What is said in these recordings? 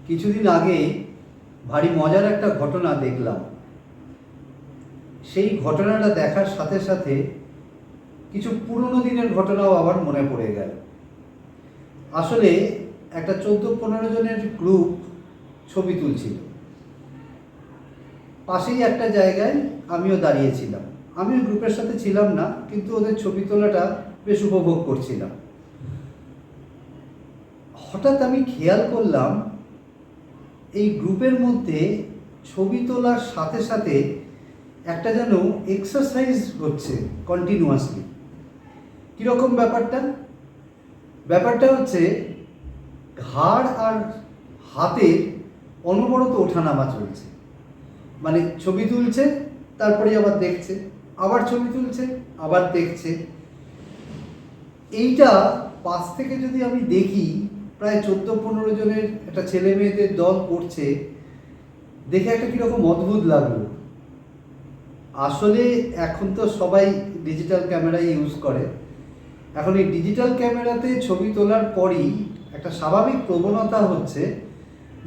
কিছুদিন আগে ভারী মজার একটা ঘটনা দেখলাম। সেই ঘটনাটা দেখার সাথে সাথে কিছু পুরনো দিনের ঘটনাও আবার মনে পড়ে গেল। আসলে একটা 14-15 জনের গ্রুপ ছবি তুলছিল। পাশেই একটা জায়গায় আমিও দাঁড়িয়েছিলাম। আমি ওই গ্রুপের সাথে ছিলাম না, কিন্তু ওদের ছবি তোলাটা বেশ উপভোগ করছিলাম। হঠাৎ আমি খেয়াল করলাম এই গ্রুপের মধ্যে ছবি তোলার সাথে সাথে একটা যেন এক্সারসাইজ হচ্ছে কন্টিনিউয়াসলি। কীরকম ব্যাপারটা হচ্ছে ঘাড় আর হাতের অনবরত ওঠানামা চলছে। মানে ছবি তুলছে, তারপরে আবার দেখছে, আবার ছবি তুলছে, আবার দেখছে। এইটা পাশ থেকে যদি আমি দেখি, প্রায় 14-15 জনের একটা ছেলে মেয়েদের দল করছে, দেখে একটা কীরকম অদ্ভুত লাগলো। আসলে এখন তো সবাই ডিজিটাল ক্যামেরা ইউজ করে। এখন এই ডিজিটাল ক্যামেরাতে ছবি তোলার পরই একটা স্বাভাবিক প্রবণতা হচ্ছে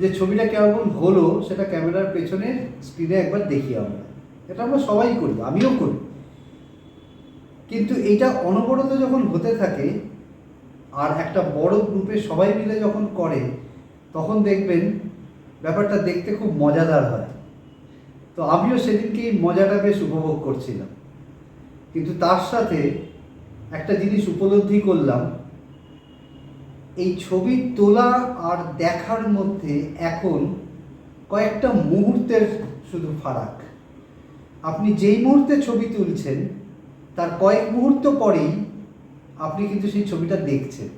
যে ছবিটা কেমন হলো সেটা ক্যামেরার পেছনের স্ক্রিনে একবার দেখি আমরা। এটা আমরা সবাই করি, আমিও করি। কিন্তু এটা অনবরত যখন হতে থাকে আর একটা বড় গ্রুপে সবাই মিলে যখন করে, তখন দেখবেন ব্যাপারটা দেখতে খুব মজাদার হয়। তো আমিও সেদিনকে এই মজাটা বেশ উপভোগ করছিলাম। কিন্তু তার সাথে একটা জিনিস উপলব্ধি করলাম, এই ছবি তোলা আর দেখার মধ্যে এখন কয়েকটা মুহূর্তের শুধু ফারাক। আপনি যেই মুহূর্তে ছবি তুলছেন তার কয়েক মুহূর্ত পরেই আপনি কিন্তু সেই ছবিটা দেখছেন।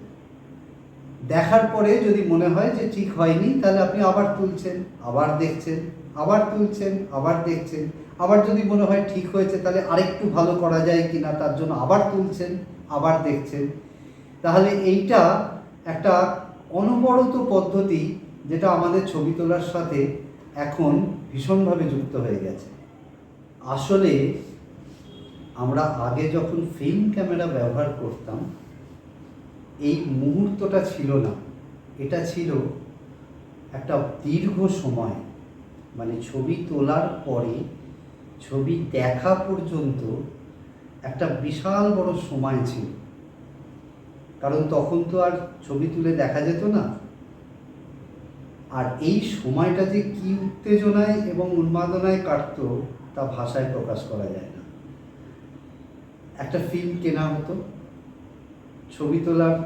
দেখার পরে যদি মনে হয় যে ঠিক হয়নি, তাহলে আপনি আবার তুলছেন, আবার দেখছেন, আবার তুলছেন, আবার দেখছেন। আবার যদি মনে হয় ঠিক হয়েছে, তাহলে আরেকটু ভালো করা যায় কিনা তার জন্য আবার তুলছেন, আবার দেখছেন। তাহলে এইটা একটা অনবরত পদ্ধতি, যেটা আমাদের ছবি তোলার সাথে এখন ভীষণভাবে যুক্ত হয়ে গেছে। আসলে আমরা আগে যখন ফিল্ম ক্যামেরা ব্যবহার করতাম, এই মুহূর্তটা ছিল না। এটা ছিল একটা দীর্ঘ সময়, মানে ছবি তোলার পরে ছবি দেখা পর্যন্ত একটা বিশাল বড় সময় ছিল। কারণ তখন তো আর ছবি তুলে দেখা যেত না। আর এই সময়টা যে কী উত্তেজনায় এবং উন্মাদনায় কাটতো তা ভাষায় প্রকাশ করা যায় না। একটা ফিল্ম কেনা হতো, ছবি তোলার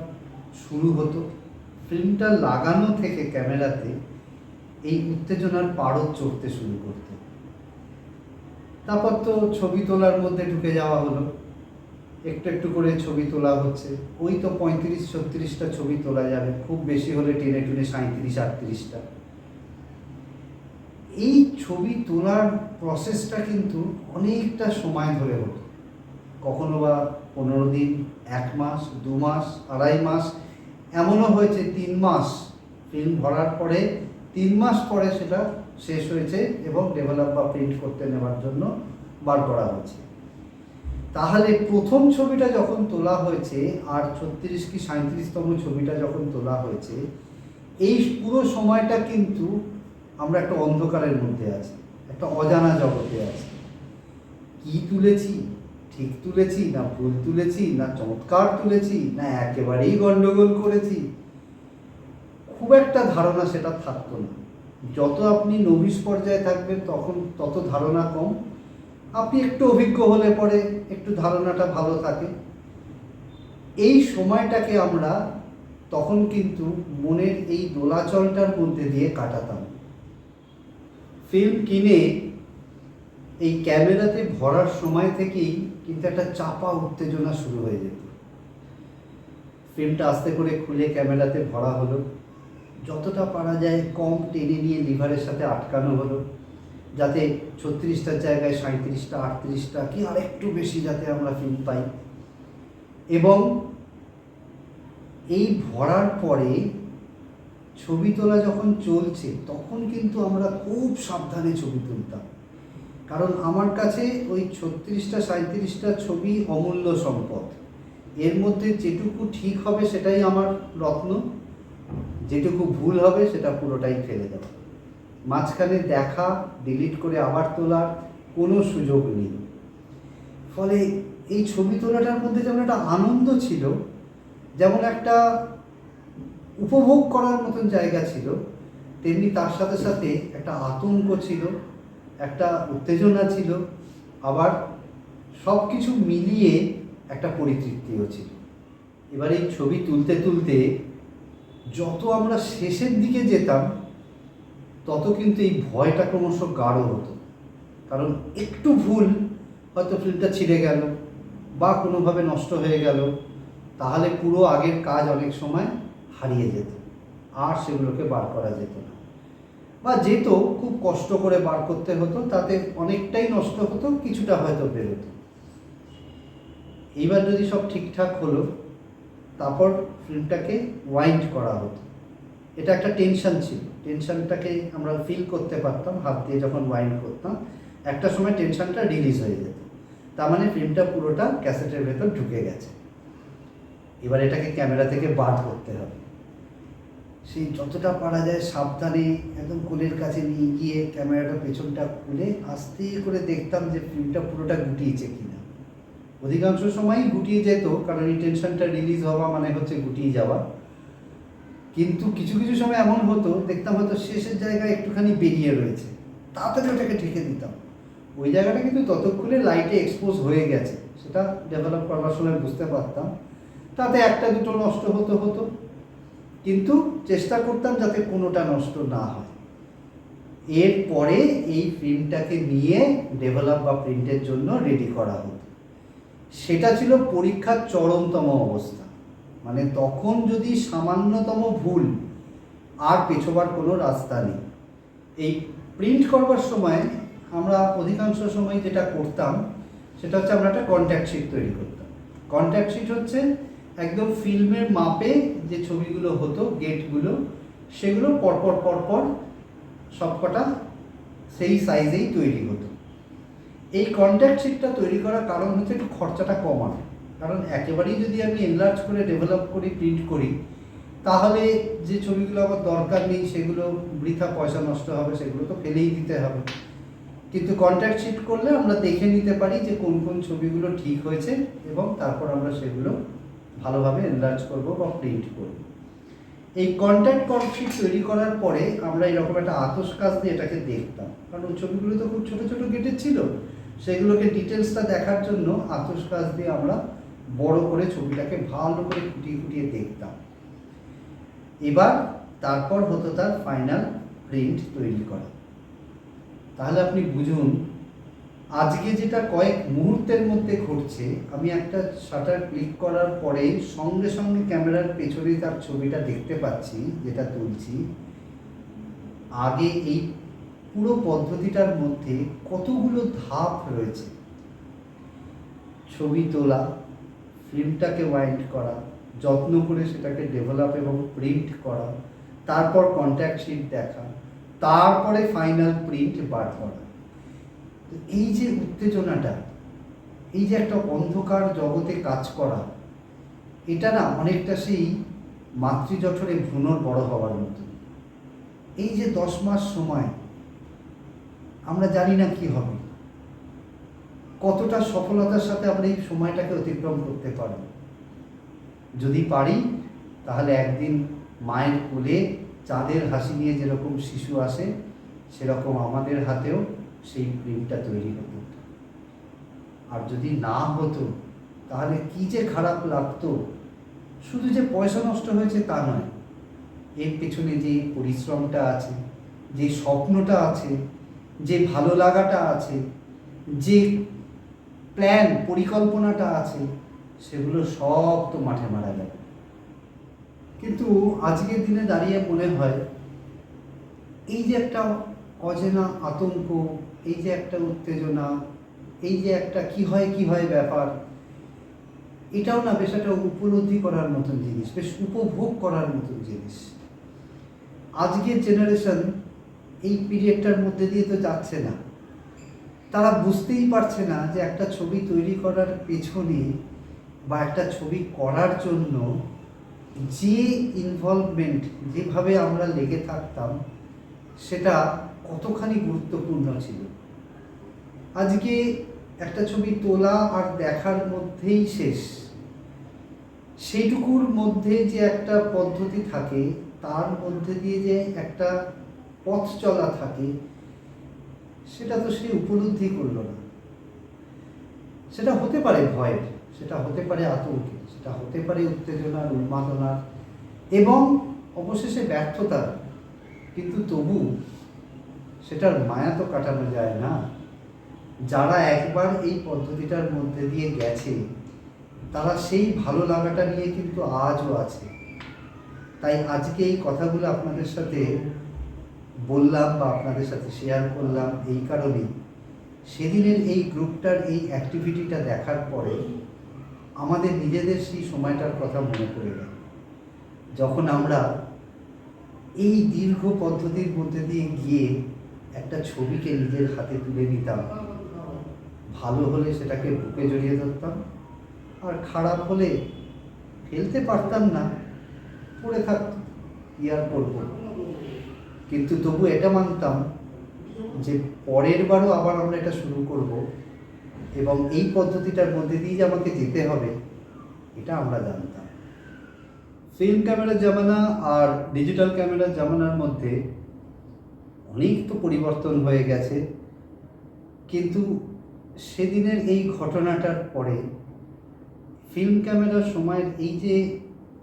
শুরু হতো, ফিল্মটা লাগানো থেকে ক্যামেরাতে এই উত্তেজনার পারদ চড়তে শুরু করতো। তারপর তো ছবি তোলার মধ্যে ঢুকে যাওয়া হলো, একটু একটু করে ছবি তোলা হচ্ছে। ওই তো 35-36টা ছবি তোলা যাবে, খুব বেশি হলে টেনে 37-38টা। এই ছবি তোলার প্রসেসটা কিন্তু অনেকটা সময় ধরে হতো। কখনো বা 15 দিন, 1 মাস, 2 মাস, 2.5 মাস, এমনও হয়েছে 3 মাস। ফিল্ম ভরার পরে 3 মাস পরে সেটা শেষ হয়েছে এবং ডেভেলপ বা প্রিন্ট করতে নেওয়ার জন্য বার করা হয়েছে। তাহলে প্রথম ছবিটা যখন তোলা হয়েছে আর 36 কি 37তম ছবিটা যখন তোলা হয়েছে, এই পুরো সময়টা কিন্তু আমরা একটা অন্ধকারের মধ্যে আছি, একটা অজানা জগতে আছি। কি তুলেছি, ঠিক তুলেছি না ভুল তুলেছি, না চমৎকার তুলেছি, না একেবারেই গন্ডগোল করেছি, খুব একটা ধারণা সেটা থাকতো না। যত আপনি নভিস পর্যায়ে থাকবেন তখন তত ধারণা কম। আপনি একটু অভিজ্ঞ হলে পরে একটু ধারণাটা ভালো থাকে। এই সময়টাকে আমরা তখন কিন্তু মনের এই দোলাচলটার মধ্যে দিয়ে কাটাতাম। ফিল্ম কিনে এই ক্যামেরাতে ভরার সময় থেকেই কিন্তু একটা চাপা উত্তেজনা শুরু হয়ে যেত। ফিল্মটা আস্তে করে খুলে ক্যামেরাতে ভরা হলো, যতটা পারা যায় কম টেনে নিয়ে লিভারের সাথে আটকানো হলো, যাতে 36টার জায়গায় 37টা, 38টা কি আর একটু বেশি যাতে আমরা ফিল্ম পাই। এবং এই ভরার পরে ছবি তোলা যখন চলছে, তখন কিন্তু আমরা খুব সাবধানে ছবি তুলতাম। কারণ আমার কাছে ওই 36টা 37টা ছবি অমূল্য সম্পদ। এর মধ্যে যেটুকু ঠিক হবে সেটাই আমার রত্ন, যেটুকু ভুল হবে সেটা পুরোটাই ফেলে দেওয়া, মাঝখানে দেখা ডিলিট করে আবার তোলার কোনো সুযোগ নেই। ফলে এই ছবি তোলাটার মধ্যে যেমন একটা আনন্দ ছিল, যেমন একটা উপভোগ করার মতন জায়গা ছিল, তেমনি তার সাথে সাথে একটা আতঙ্ক ছিল, একটা উত্তেজনা ছিল, আবার সব কিছু মিলিয়ে একটা পরিতৃপ্তিও ছিল। এবার এই ছবি তুলতে তুলতে যত আমরা শেষের দিকে যেতাম তত কিন্তু এই ভয়টা ক্রমশ গাঢ় হতো, কারণ একটু ভুল হয়তো ফিল্মটা ছিঁড়ে গেল বা কোনোভাবে নষ্ট হয়ে গেল, তাহলে পুরো আগের কাজ অনেক সময় হারিয়ে যেত, আর সেগুলোকে বার করা যেত না, বা যেত খুব কষ্ট করে বার করতে হতো, তাতে অনেকটাই নষ্ট হতো, কিছুটা হয়তো বেরোতো। এইবার যদি সব ঠিকঠাক হলো, তারপর ফিল্মটাকে ওয়াইন্ড করা হতো। এটা একটা টেনশন ছিল, টেনশনটাকে আমরা ফিল করতে পারতাম হাত দিয়ে যখন ওয়াইন্ড করতাম, একটা সময় টেনশনটা রিলিজ হয়ে যেত, তার মানে ফিল্মটা পুরোটা ক্যাসেটের ভেতর ঢুকে গেছে। এবার এটাকে ক্যামেরা থেকে বার করতে হবে, সেই যতটা পারা যায় সাবধানে একদম কোলের কাছে নিয়ে গিয়ে ক্যামেরাটা পেছনটা খুলে আস্তে করে দেখতাম যে ফিল্মটা পুরোটা গুটিয়েছে কিনা। অধিকাংশ সময়ই গুটিয়ে যেত, কারণ এই টেনশনটা রিলিজ হওয়া মানে হচ্ছে গুটিয়ে যাওয়া। কিন্তু কিছু কিছু সময় এমন হতো, দেখতাম হয়তো শেষের জায়গায় একটুখানি বেরিয়ে রয়েছে, তাড়াতাড়ি ওটাকে ঢেকে দিতাম। ওই জায়গাটা কিন্তু ততক্ষণে লাইটে এক্সপোজ হয়ে গেছে, সেটা ডেভেলপ করবার সময় বুঝতে পারতাম। তাতে একটা দুটো নষ্ট হতো, কিন্তু চেষ্টা করতাম যাতে কোনোটা নষ্ট না হয়। এরপরে এই ফিল্মটাকে নিয়ে ডেভেলপ বা প্রিন্টের জন্য রেডি করা হতো। সেটা ছিল পরীক্ষার চরমতম অবস্থা, মানে তখন যদি সামান্যতম ভুল, আর পেছোবার কোনো রাস্তা নেই। এই প্রিন্ট করবার সময় আমরা অধিকাংশ সময় যেটা করতাম সেটা হচ্ছে আমরা একটা কন্ট্যাক্ট শিট তৈরি করতাম। কন্ট্যাক্ট শিট হচ্ছে একদম ফিল্মের মাপে যে ছবিগুলো হতো, গেটগুলো, সেগুলো পরপর সবকটা সেই সাইজেই তৈরি হতো। এই কন্ট্যাক্ট শিটটা তৈরি করার কারণ হচ্ছে একটু খরচাটা কমানো, কারণ একেবারেই যদি আমি এনলার্জ করে ডেভেলপ করি, প্রিন্ট করি, তাহলে যে ছবিগুলো আমার দরকার নেই সেগুলো বৃথা পয়সা নষ্ট হবে, সেগুলো তো ফেলেই দিতে হবে। কিন্তু কন্ট্যাক্ট শিট করলে আমরা দেখে নিতে পারি যে কোন কোন ছবিগুলো ঠিক হয়েছে, এবং তারপর আমরা সেগুলো ভালোভাবে এনলার্জ করব বা প্রিন্ট করব। এই কন্ট্যাক্ট শিট তৈরি করার পরে আমরা এরকম একটা আতশ কাচ দিয়ে এটাকে দেখতাম, কারণ ছবিগুলো তো খুব ছোটো ছোটো গেটের ছিল, সেগুলোকে ডিটেলসটা দেখার জন্য আতশ কাচ দিয়ে আমরা বড় করে ছবিটাকে ভালো করে খুঁটিয়ে দেখতাম। এবার তারপর হতো তার ফাইনাল প্রিন্ট তৈরি করা। তাহলে আপনি বুঝুন, আজকে যেটা কয়েক মুহূর্তের মধ্যে ঘটছে, আমি একটা শাটার ক্লিক করার পরে সঙ্গে সঙ্গে ক্যামেরার পেছনে তার ছবিটা দেখতে পাচ্ছি যেটা তুলছি। আগে এই পুরো পদ্ধতিটার মধ্যে কতগুলো ধাপ রয়েছে: ছবি তোলা, ফিল্মটাকে ওয়াইন্ড করা, যত্ন করে সেটাকে ডেভেলপ এবং প্রিন্ট করা, তারপর কন্ট্যাক্ট শিট দেখা, তারপরে ফাইনাল প্রিন্ট বার করা। এই যে উত্তেজনাটা, এই যে একটা অন্ধকার জগতে কাজ করা, এটা না অনেকটা সেই মাতৃজঠরে ভ্রূণর বড় হওয়ার মতো। এই যে 10 মাস সময় আমরা জানি না কি হবে, কতটা সফলতার সাথে আমরা এই সময়টাকে অতিক্রম করতে পারব। যদি পারি তাহলে একদিন মায়ের কোলে চাঁদের হাসি নিয়ে যেরকম শিশু আসে, সেরকম আমাদের হাতেও সেই প্রিন্টটা তৈরি হতো। আর যদি না হতো তাহলে কি যে খারাপ লাগতো। শুধু যে পয়সা নষ্ট হয়েছে তা নয়, এর পেছনে যে পরিশ্রমটা আছে, যে স্বপ্নটা আছে, যে ভালো লাগাটা আছে, যে প্ল্যান পরিকল্পনাটা আছে, সেগুলো সব তো মাঠে মারা যাবে। কিন্তু আজকের দিনে দাঁড়িয়ে মনে হয় এই যে একটা অচেনা আতঙ্ক, এই যে একটা উত্তেজনা, এই যে একটা কি হয় ব্যাপার, এটাও না বেশ একটা উপলব্ধি করার মতন জিনিস, বেশ উপভোগ করার মতন জিনিস। আজকের জেনারেশন এই পিরিয়ডটার মধ্যে দিয়ে তো যাচ্ছে না। তারা বুঝতেই পারছে না যে একটা ছবি তৈরি করার পেছনে বা একটা ছবি করার জন্য যে ইনভলভমেন্ট, যেভাবে আমরা লেগে থাকতাম, সেটা কতখানি গুরুত্বপূর্ণ ছিল। আজকে একটা ছবি তোলা আর দেখার মধ্যেই শেষ। সেইটুকুর মধ্যে যে একটা পদ্ধতি থাকে, তার মধ্যে দিয়ে যে একটা পথ চলা থাকে, সেটা তো সে উপলব্ধি করলো না। সেটা হতে পারে ভয়ের, সেটা হতে পারে আতঙ্কের, সেটা হতে পারে উত্তেজনার, উন্মাদনার এবং অবশেষে ব্যর্থতার, কিন্তু তবু সেটার মায়া তো কাটানো যায় না। যারা একবার এই পদ্ধতিটার মধ্যে দিয়ে গেছে, তারা সেই ভালো লাগাটা নিয়ে কিন্তু আজও আছে। তাই আজকে এই কথাগুলো আপনাদের সাথে বললাম বা আপনাদের সাথে শেয়ার করলাম এই কারণেই, সেদিনের এই গ্রুপটার এই অ্যাক্টিভিটিটা দেখার পরে আমাদের নিজেদের সেই সময়টার কথা মনে পড়ে গেল, যখন আমরা এই দীর্ঘ পদ্ধতির মধ্যে দিয়ে গিয়ে একটা ছবিকে নিজের হাতে তুলে নিতাম। ভালো হলে সেটাকে বুকে জড়িয়ে ধরতাম, আর খারাপ হলে ফেলতে পারতাম না, পড়ে থাকতাম, কি আর করবো। কিন্তু তবু এটা মানতাম যে পরের বারও আবার আমরা এটা শুরু করব, এবং এই পদ্ধতিটার মধ্যে দিয়ে যে আমাকে যেতে হবে, এটা আমরা জানতাম। ফিল্ম ক্যামেরার জামানা আর ডিজিটাল ক্যামেরার জামানার মধ্যে অনেক তো পরিবর্তন হয়ে গেছে, কিন্তু সেদিনের এই ঘটনাটার পরে ফিল্ম ক্যামেরার সময়ের এই যে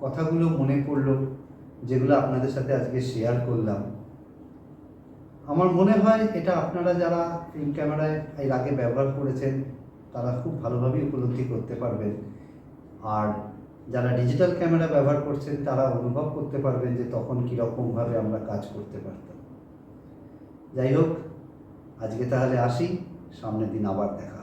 কথাগুলো মনে পড়লো, যেগুলো আপনাদের সাথে আজকে শেয়ার করলাম, আমার মনে হয় এটা আপনারা যারা ফিল্ম ক্যামেরায় এর আগে ব্যবহার করেছেন তারা খুব ভালোভাবেই উপলব্ধি করতে পারবেন, আর যারা ডিজিটাল ক্যামেরা ব্যবহার করছেন তারা অনুভব করতে পারবেন যে তখন কীরকমভাবে আমরা কাজ করতে পারতাম। যাই হোক, আজকে তাহলে আসি, সামনের দিন আবার দেখা।